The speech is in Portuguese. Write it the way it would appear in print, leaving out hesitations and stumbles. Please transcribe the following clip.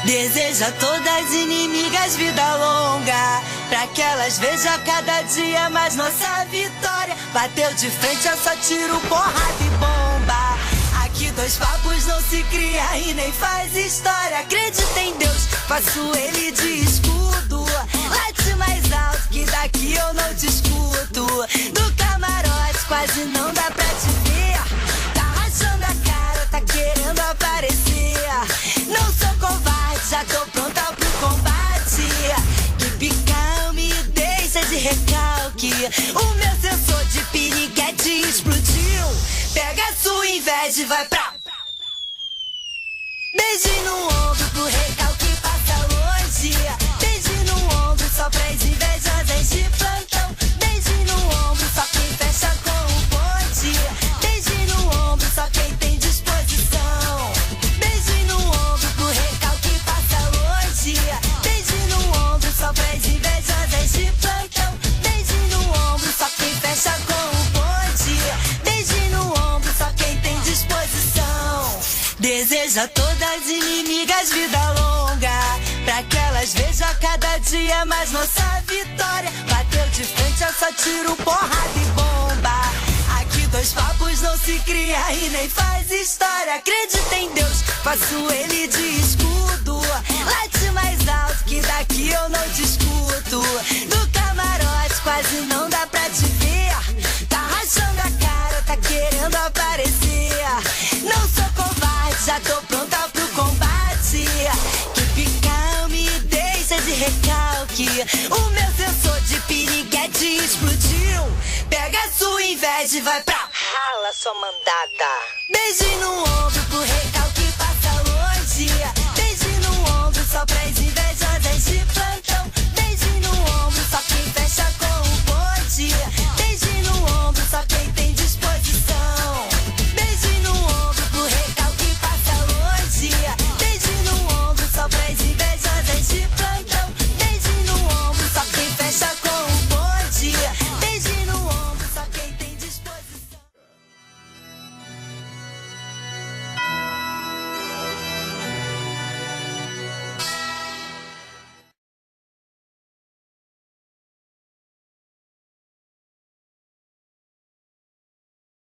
Deseja a todas as inimigas vida longa, pra que elas vejam cada dia mais nossa vitória. Bateu de frente, é só tiro, porrada e bomba. Aqui dois papos não se cria e nem faz história. Acredita em Deus, faço ele de escudo. Late mais alto que daqui eu não te escuto. Do camarote quase não dá pra te ver. Tá rachando a cara, tá querendo aparecer. Não sou covarde, já tô pronta pro combate. Que calme, deixa de recalque. O meu sensor de piriguete explodiu. Pega a sua inveja e vai pra... Beijinho no ombro pro recalque passa longe. Beijinho no ombro só pras invejosas de plantão. Beijinho no ombro só quem fecha com o bonde. Beijinho no ombro só quem tem disposição. Beijinho no ombro pro recalque passa longe. Beijinho no ombro só pras invejosas de plantão. Beijinho no ombro só quem fecha com o bonde. Beijinho no ombro só quem tem disposição. Deseja a todas as inimigas vida longa, pra que elas vejam cada dia mais nossa vitória. Bateu de frente, é só tiro, porrada e bomba. Aqui dois papos não se cria e nem faz história. Acredita em Deus, faço ele de escudo. Late mais alto que daqui eu não te escuto. Do camarote quase não dá pra te ver. Tá rachando a cara, tá querendo aparecer. Não sou covarde, já tô pronta pro combate. Que calme, deixa de recalque. O meu sensor de piriguete explodiu. Pega a sua inveja e vai pra... Rala, sua mandada. Beijinho no ombro